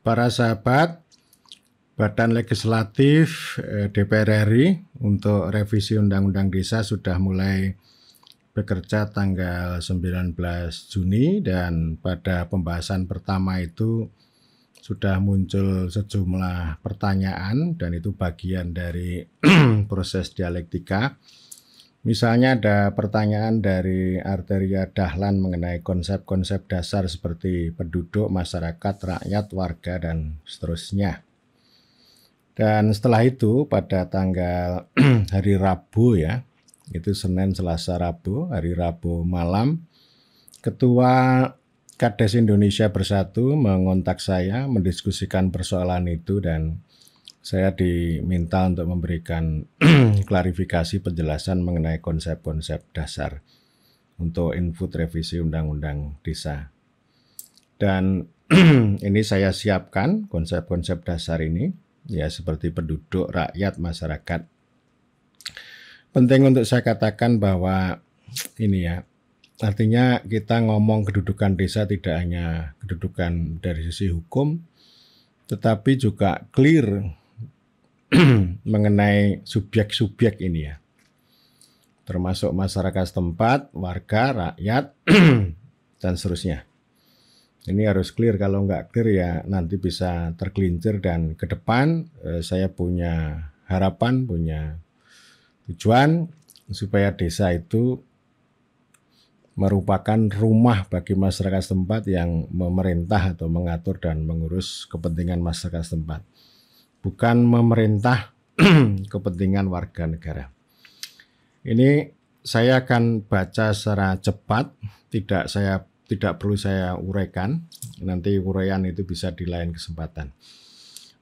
Para sahabat, Badan Legislatif DPR RI untuk revisi Undang-Undang Desa sudah mulai bekerja tanggal 19 Juni dan pada pembahasan pertama itu sudah muncul sejumlah pertanyaan dan itu bagian dari proses dialektika. Misalnya ada pertanyaan dari Arteria Dahlan mengenai konsep-konsep dasar seperti penduduk, masyarakat, rakyat, warga, dan seterusnya. Dan setelah itu pada tanggal hari Rabu ya, itu Senin, Selasa, Rabu, hari Rabu malam, Ketua Kades Indonesia Bersatu mengontak saya mendiskusikan persoalan itu dan saya diminta untuk memberikan klarifikasi penjelasan mengenai konsep-konsep dasar untuk input revisi Undang-Undang Desa. Dan ini saya siapkan konsep-konsep dasar ini, ya seperti penduduk, rakyat, masyarakat. Penting untuk saya katakan bahwa ini ya, artinya kita ngomong kedudukan desa tidak hanya kedudukan dari sisi hukum, tetapi juga clear mengenai subjek-subjek ini ya, termasuk masyarakat setempat, warga, rakyat, dan seterusnya. Ini harus clear, kalau nggak clear ya nanti bisa tergelincir dan ke depan saya punya harapan, punya tujuan supaya desa itu merupakan rumah bagi masyarakat setempat yang memerintah atau mengatur dan mengurus kepentingan masyarakat setempat. Bukan memerintah kepentingan warga negara. Ini saya akan baca secara cepat, tidak perlu saya uraikan, nanti uraian itu bisa di lain kesempatan.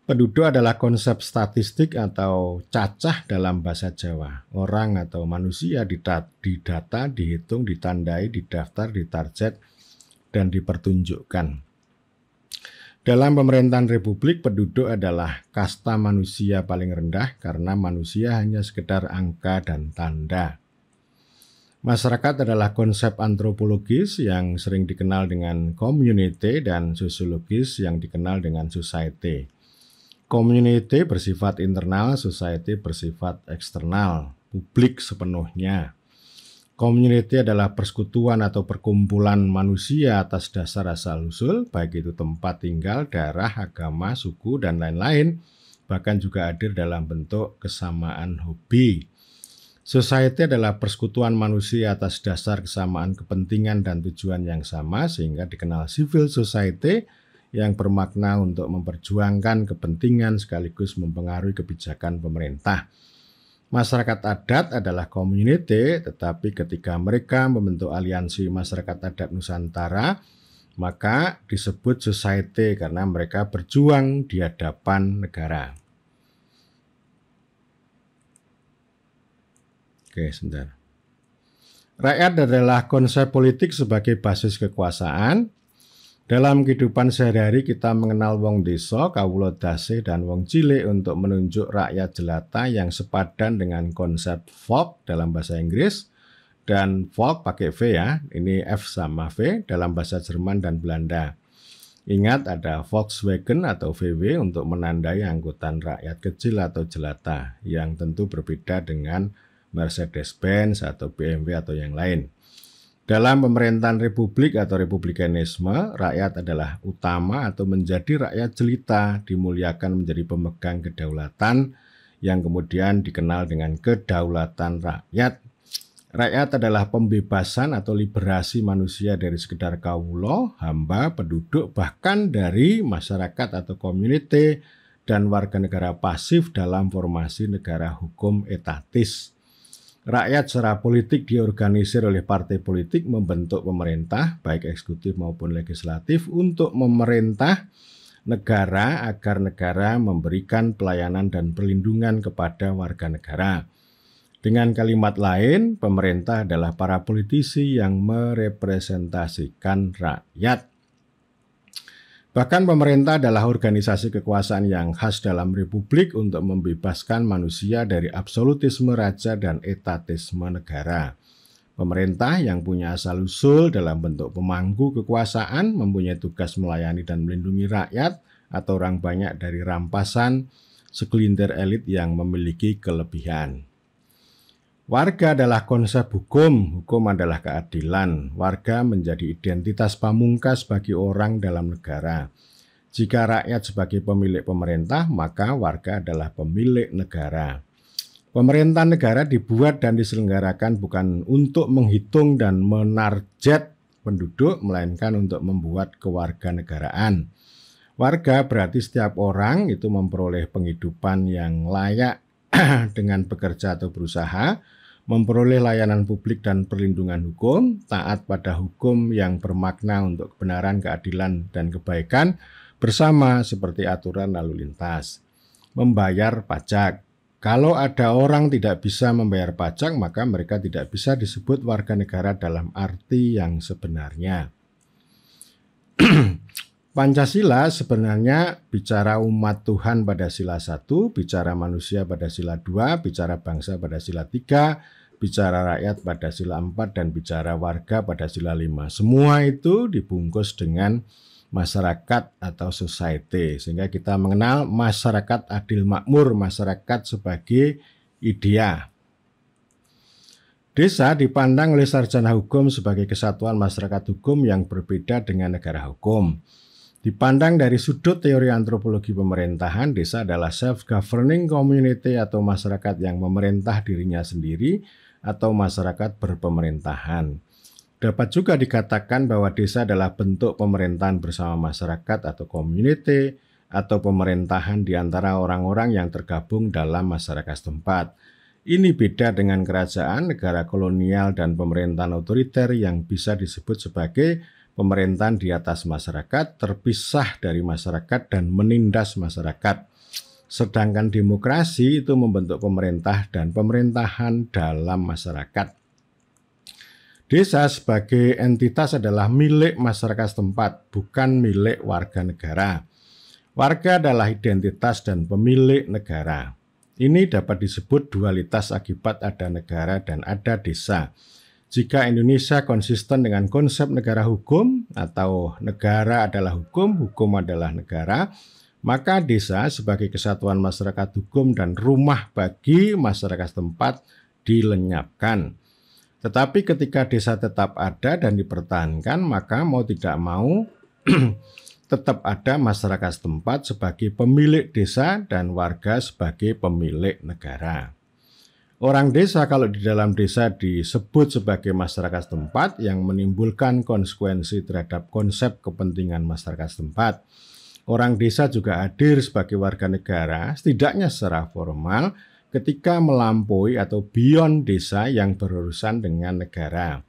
Penduduk adalah konsep statistik atau cacah dalam bahasa Jawa. Orang atau manusia didata, dihitung, ditandai, didaftar, ditarget, dan dipertunjukkan. Dalam pemerintahan republik, penduduk adalah kasta manusia paling rendah karena manusia hanya sekedar angka dan tanda. Masyarakat adalah konsep antropologis yang sering dikenal dengan community dan sosiologis yang dikenal dengan society. Community bersifat internal, society bersifat eksternal, publik sepenuhnya. Community adalah persekutuan atau perkumpulan manusia atas dasar asal-usul, baik itu tempat tinggal, daerah, agama, suku, dan lain-lain, bahkan juga hadir dalam bentuk kesamaan hobi. Society adalah persekutuan manusia atas dasar kesamaan kepentingan dan tujuan yang sama, sehingga dikenal civil society yang bermakna untuk memperjuangkan kepentingan sekaligus mempengaruhi kebijakan pemerintah. Masyarakat adat adalah community, tetapi ketika mereka membentuk aliansi masyarakat adat Nusantara, maka disebut society karena mereka berjuang di hadapan negara. Oke, sebentar. Rakyat adalah konsep politik sebagai basis kekuasaan. Dalam kehidupan sehari-hari kita mengenal wong desa, kawula dase, dan wong cilik untuk menunjuk rakyat jelata yang sepadan dengan konsep folk dalam bahasa Inggris. Dan folk pakai V ya, ini F sama V dalam bahasa Jerman dan Belanda. Ingat ada Volkswagen atau VW untuk menandai angkutan rakyat kecil atau jelata yang tentu berbeda dengan Mercedes-Benz atau BMW atau yang lain. Dalam pemerintahan republik atau republikanisme, rakyat adalah utama atau menjadi rakyat jelita, dimuliakan menjadi pemegang kedaulatan yang kemudian dikenal dengan kedaulatan rakyat. Rakyat adalah pembebasan atau liberasi manusia dari sekedar kawula, hamba, penduduk, bahkan dari masyarakat atau community dan warga negara pasif dalam formasi negara hukum etatis. Rakyat secara politik diorganisir oleh partai politik membentuk pemerintah, baik eksekutif maupun legislatif, untuk memerintah negara agar negara memberikan pelayanan dan perlindungan kepada warga negara. Dengan kalimat lain, pemerintah adalah para politisi yang merepresentasikan rakyat. Bahkan pemerintah adalah organisasi kekuasaan yang khas dalam republik untuk membebaskan manusia dari absolutisme raja dan etatisme negara. Pemerintah yang punya asal-usul dalam bentuk pemangku kekuasaan mempunyai tugas melayani dan melindungi rakyat atau orang banyak dari rampasan segelintir elit yang memiliki kelebihan. Warga adalah konsep hukum, hukum adalah keadilan. Warga menjadi identitas pamungkas bagi orang dalam negara. Jika rakyat sebagai pemilik pemerintah, maka warga adalah pemilik negara. Pemerintahan negara dibuat dan diselenggarakan bukan untuk menghitung dan menarget penduduk, melainkan untuk membuat kewarganegaraan. Warga berarti setiap orang itu memperoleh penghidupan yang layak dengan bekerja atau berusaha, memperoleh layanan publik dan perlindungan hukum, taat pada hukum yang bermakna untuk kebenaran, keadilan, dan kebaikan, bersama seperti aturan lalu lintas. Membayar pajak. Kalau ada orang tidak bisa membayar pajak, maka mereka tidak bisa disebut warga negara dalam arti yang sebenarnya. Pancasila sebenarnya bicara umat Tuhan pada sila 1, bicara manusia pada sila 2, bicara bangsa pada sila 3, bicara rakyat pada sila 4, dan bicara warga pada sila 5. Semua itu dibungkus dengan masyarakat atau society, sehingga kita mengenal masyarakat adil makmur, masyarakat sebagai idea. Desa dipandang oleh sarjana hukum sebagai kesatuan masyarakat hukum yang berbeda dengan negara hukum. Dipandang dari sudut teori antropologi pemerintahan, desa adalah self-governing community atau masyarakat yang memerintah dirinya sendiri atau masyarakat berpemerintahan. Dapat juga dikatakan bahwa desa adalah bentuk pemerintahan bersama masyarakat atau community atau pemerintahan di antara orang-orang yang tergabung dalam masyarakat setempat. Ini beda dengan kerajaan, negara kolonial, dan pemerintahan otoriter yang bisa disebut sebagai pemerintahan di atas masyarakat, terpisah dari masyarakat dan menindas masyarakat. Sedangkan demokrasi itu membentuk pemerintah dan pemerintahan dalam masyarakat. Desa sebagai entitas adalah milik masyarakat setempat, bukan milik warga negara. Warga adalah identitas dan pemilik negara. Ini dapat disebut dualitas akibat ada negara dan ada desa. Jika Indonesia konsisten dengan konsep negara hukum atau negara adalah hukum, hukum adalah negara, maka desa sebagai kesatuan masyarakat hukum dan rumah bagi masyarakat setempat dilenyapkan. Tetapi ketika desa tetap ada dan dipertahankan, maka mau tidak mau tetap ada masyarakat setempat sebagai pemilik desa dan warga sebagai pemilik negara. Orang desa kalau di dalam desa disebut sebagai masyarakat setempat yang menimbulkan konsekuensi terhadap konsep kepentingan masyarakat setempat. Orang desa juga hadir sebagai warga negara, setidaknya secara formal, ketika melampaui atau beyond desa yang berurusan dengan negara.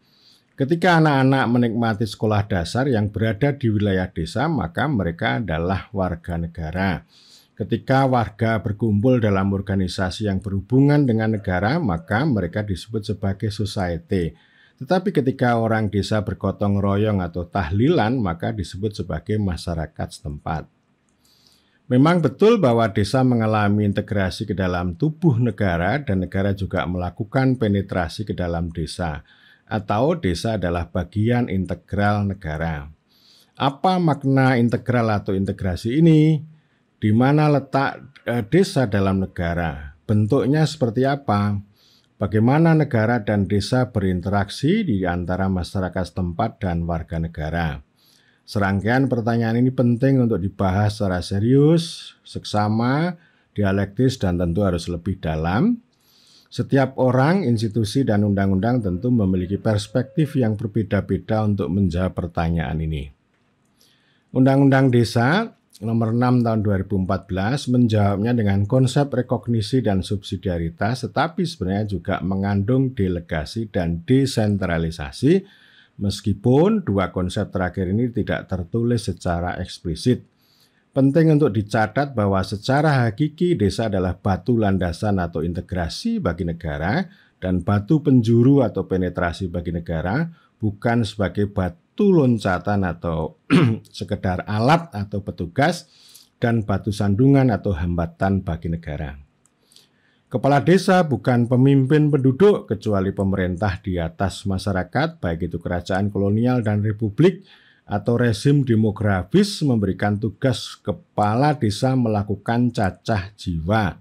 Ketika anak-anak menikmati sekolah dasar yang berada di wilayah desa, maka mereka adalah warga negara. Ketika warga berkumpul dalam organisasi yang berhubungan dengan negara, maka mereka disebut sebagai society. Tetapi ketika orang desa bergotong royong atau tahlilan, maka disebut sebagai masyarakat setempat. Memang betul bahwa desa mengalami integrasi ke dalam tubuh negara dan negara juga melakukan penetrasi ke dalam desa, atau desa adalah bagian integral negara. Apa makna integral atau integrasi ini? Di mana letak desa dalam negara? Bentuknya seperti apa? Bagaimana negara dan desa berinteraksi di antara masyarakat setempat dan warga negara? Serangkaian pertanyaan ini penting untuk dibahas secara serius, seksama, dialektis, dan tentu harus lebih dalam. Setiap orang, institusi, dan undang-undang tentu memiliki perspektif yang berbeda-beda untuk menjawab pertanyaan ini. Undang-Undang Desa Nomor 6 Tahun 2014 menjawabnya dengan konsep rekognisi dan subsidiaritas, tetapi sebenarnya juga mengandung delegasi dan desentralisasi, meskipun dua konsep terakhir ini tidak tertulis secara eksplisit. Penting untuk dicatat bahwa secara hakiki desa adalah batu landasan atau integrasi bagi negara dan batu penjuru atau penetrasi bagi negara, bukan sebagai batu loncatan atau sekedar alat atau petugas, dan batu sandungan atau hambatan bagi negara. Kepala desa bukan pemimpin penduduk kecuali pemerintah di atas masyarakat, baik itu kerajaan kolonial dan republik atau rezim demografis memberikan tugas kepala desa melakukan cacah jiwa.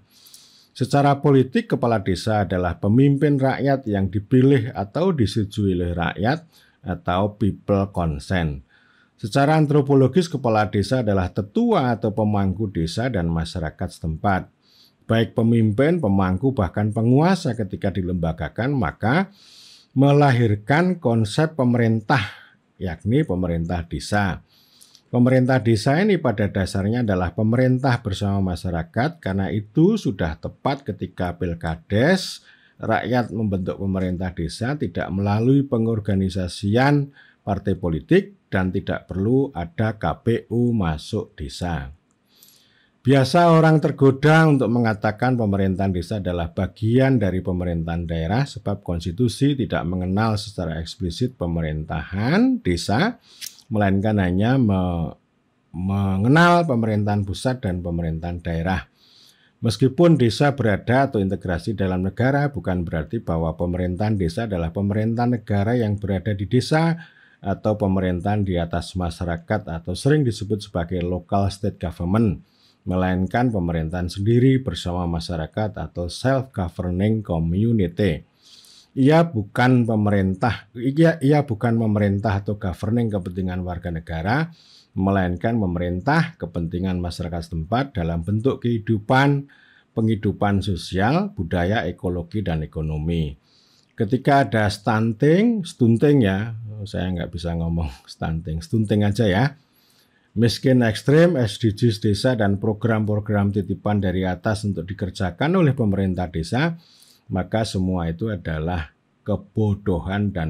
Secara politik, kepala desa adalah pemimpin rakyat yang dipilih atau disetujui oleh rakyat atau people consent. Secara antropologis, kepala desa adalah tetua atau pemangku desa dan masyarakat setempat. Baik pemimpin, pemangku, bahkan penguasa ketika dilembagakan, maka melahirkan konsep pemerintah, yakni pemerintah desa. Pemerintah desa ini pada dasarnya adalah pemerintah bersama masyarakat, karena itu sudah tepat ketika Pilkades, rakyat membentuk pemerintah desa tidak melalui pengorganisasian partai politik dan tidak perlu ada KPU masuk desa. Biasa orang tergoda untuk mengatakan pemerintahan desa adalah bagian dari pemerintahan daerah sebab konstitusi tidak mengenal secara eksplisit pemerintahan desa, melainkan hanya mengenal pemerintahan pusat dan pemerintahan daerah. Meskipun desa berada atau integrasi dalam negara, bukan berarti bahwa pemerintahan desa adalah pemerintahan negara yang berada di desa atau pemerintahan di atas masyarakat atau sering disebut sebagai local state government, melainkan pemerintahan sendiri bersama masyarakat atau self-governing community. Ia bukan pemerintah atau governing kepentingan warga negara, melainkan memerintah kepentingan masyarakat setempat dalam bentuk penghidupan sosial, budaya, ekologi, dan ekonomi. Ketika ada stunting ya, saya nggak bisa ngomong stunting aja ya. Miskin ekstrim, SDGs desa, dan program-program titipan dari atas untuk dikerjakan oleh pemerintah desa, maka semua itu adalah kebodohan dan